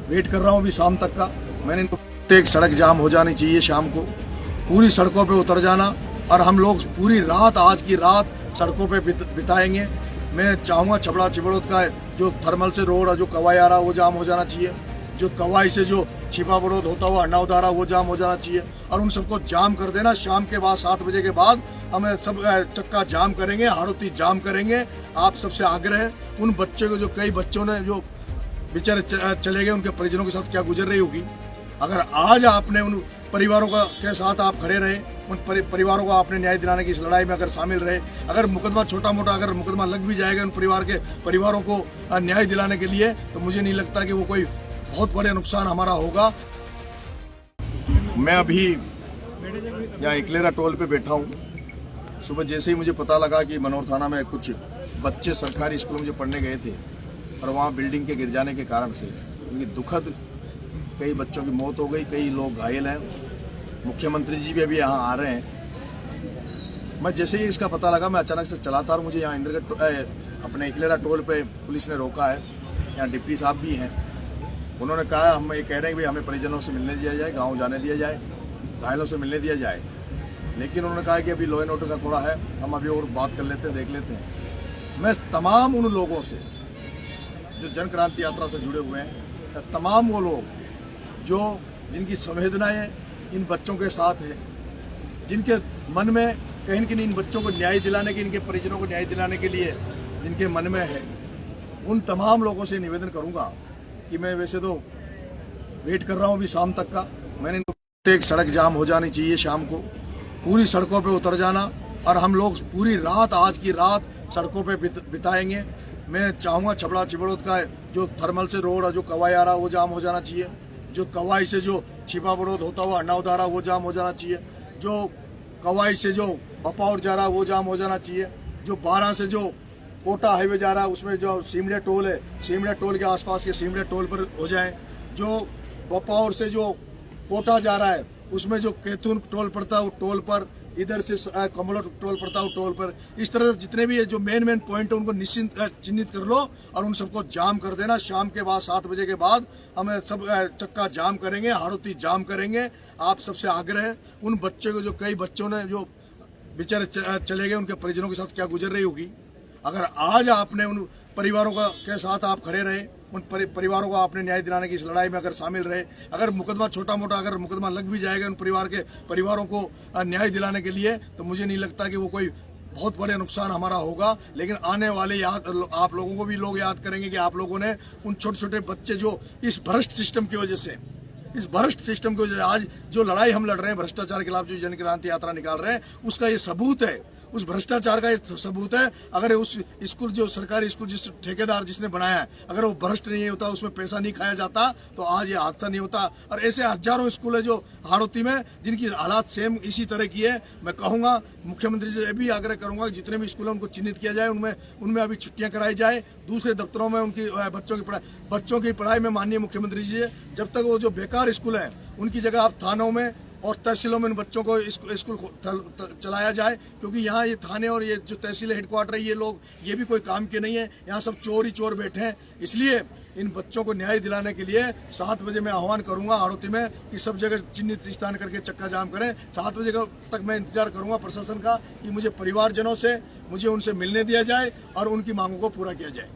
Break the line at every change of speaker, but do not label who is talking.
Wait कर रहा हूँ अभी शाम तक का। मैंने इनको एक सड़क जाम हो जानी चाहिए शाम को, पूरी सड़कों पे उतर जाना, और हम लोग पूरी रात, आज की रात सड़कों पे बिताएंगे। मैं चाहूँगा छबड़ा चिबड़ोद का जो थर्मल से रोड है, जो कवाई आ रहा, वो जाम हो जाना चाहिए। जो कवाई से जो छिपा बड़ोद होता हुआ अन्नाउदारा, वो जाम हो जाना चाहिए। और उन सबको जाम कर देना। शाम के बाद 7 बजे के बाद हमें सब चक्का जाम करेंगे, हाड़ोती जाम करेंगे। आप सबसे आग्रह है, उन बच्चों को, जो कई बच्चों ने जो बेचारे चले गए, उनके परिजनों के साथ क्या गुजर रही होगी। अगर आज आपने उन परिवारों के साथ आप खड़े रहे, उन परिवारों को आपने न्याय दिलाने की इस लड़ाई में अगर शामिल रहे, अगर मुकदमा छोटा मोटा अगर मुकदमा लग भी जाएगा उन परिवारों को न्याय दिलाने के लिए, तो मुझे नहीं लगता कि वो कोई बहुत बड़े नुकसान हमारा होगा। मैं अभी यहाँ इकलेरा टोल पे बैठा हूँ। सुबह जैसे ही मुझे पता लगा कि मनोर थाना में कुछ बच्चे सरकारी स्कूल में जो पढ़ने गए थे और वहाँ बिल्डिंग के गिर जाने के कारण से उनकी दुखद कई बच्चों की मौत हो गई, कई लोग घायल हैं। मुख्यमंत्री जी भी अभी यहाँ आ रहे हैं। मैं जैसे ही इसका पता लगा, मैं अचानक से चला था और मुझे यहाँ इंद्रगढ़ अपने इकलेरा टोल पे पुलिस ने रोका है। यहाँ डिप्टी साहब भी हैं। उन्होंने कहा, हम ये कह रहे हैं कि हमें परिजनों से मिलने दिया जाए, गाँव जाने दिया जाए, घायलों से मिलने दिया जाए। लेकिन उन्होंने कहा कि अभी लॉ एंड ऑर्डर का थोड़ा है, हम अभी और बात कर लेते हैं, देख लेते हैं। मैं तमाम उन लोगों से जो जन क्रांति यात्रा से जुड़े हुए हैं, तमाम वो लोग जो जिनकी संवेदनाएं इन बच्चों के साथ है, जिनके मन में कहीं न कहीं इन बच्चों को न्याय दिलाने के, इनके परिजनों को न्याय दिलाने के लिए जिनके मन में है, उन तमाम लोगों से निवेदन करूंगा कि मैं वैसे तो वेट कर रहा हूं अभी शाम तक का। मैंने इनको एक सड़क जाम हो जानी चाहिए शाम को, पूरी सड़कों पे उतर जाना, और हम लोग पूरी रात, आज की रात सड़कों पे बिताएंगे। मैं चाहूँगा छबड़ा चिबड़ोद का जो थर्मल से रोड है, जो कवाई आ रहा, वो जाम हो जाना चाहिए। जो कवाई से जो छिपा बड़ोद होता हुआ अन्नाउदारा, वो जाम हो जाना चाहिए। जो कवाई से जो बपाउर जा रहा, वो जाम हो जाना चाहिए। जो 12 से जो कोटा हाईवे जा रहा है, उसमें जो सीमड़े टोल है, सीमड़े टोल के आसपास के सीमड़े टोल पर हो जाए। जो बपाउर से जो कोटा जा रहा है, उसमें जो कैथून टोल पड़ता है, वो टोल पर, इधर से कमलो टोल पड़ता है, टोल पर। इस तरह से जितने भी जो मेन पॉइंट है, उनको चिन्हित कर लो और उन सबको जाम कर देना। शाम के बाद 7 बजे के बाद हमें सब चक्का जाम करेंगे, हाड़ोती जाम करेंगे। आप सबसे आग्रह है, उन बच्चों को, जो कई बच्चों ने जो बेचारे चले गए, उनके परिजनों के साथ क्या गुजर रही होगी। अगर आज आपने उन परिवारों के साथ आप खड़े रहे, उन परिवारों को आपने न्याय दिलाने की इस लड़ाई में अगर शामिल रहे, अगर मुकदमा छोटा मोटा अगर मुकदमा लग भी जाएगा उन परिवारों को न्याय दिलाने के लिए, तो मुझे नहीं लगता कि वो कोई बहुत बड़े नुकसान हमारा होगा। लेकिन आने वाले आप लोगों को भी लोग याद करेंगे कि आप लोगों ने उन छोटे छोटे बच्चे जो इस भ्रष्ट सिस्टम की वजह से, आज जो लड़ाई हम लड़ रहे हैं भ्रष्टाचार के खिलाफ, जो जन क्रांति यात्रा निकाल रहे हैं, उसका ये सबूत है, उस भ्रष्टाचार का ये सबूत है। अगर उस स्कूल, जो सरकारी स्कूल जिस ठेकेदार जिसने बनाया है, अगर वो भ्रष्ट नहीं होता, उसमें पैसा नहीं खाया जाता, तो आज ये हादसा नहीं होता। और ऐसे हजारों स्कूल है जो हाड़ोती में, जिनकी हालात सेम इसी तरह की है। मैं कहूँगा, मुख्यमंत्री से भी आग्रह करूंगा, जितने भी स्कूल हैं उनको चिन्हित किया जाए, उनमें अभी छुट्टियां कराई जाए। दूसरे दफ्तरों में उनकी बच्चों की पढ़ाई में माननीय मुख्यमंत्री जी, जब तक वो जो बेकार स्कूल है, उनकी जगह आप थानों में और तहसीलों में इन बच्चों को स्कूल चलाया जाए। क्योंकि यहाँ ये थाने और ये जो तहसील हेडक्वार्टर है, ये लोग, ये भी कोई काम के नहीं है। यहाँ सब चोर ही चोर बैठे हैं। इसलिए इन बच्चों को न्याय दिलाने के लिए 7 बजे मैं आह्वान करूंगा हाड़ोती में कि सब जगह चिन्हित स्थान करके चक्का जाम करें। 7 बजे तक मैं इंतजार करूंगा प्रशासन का कि मुझे परिवारजनों से, मुझे उनसे मिलने दिया जाए और उनकी मांगों को पूरा किया जाए।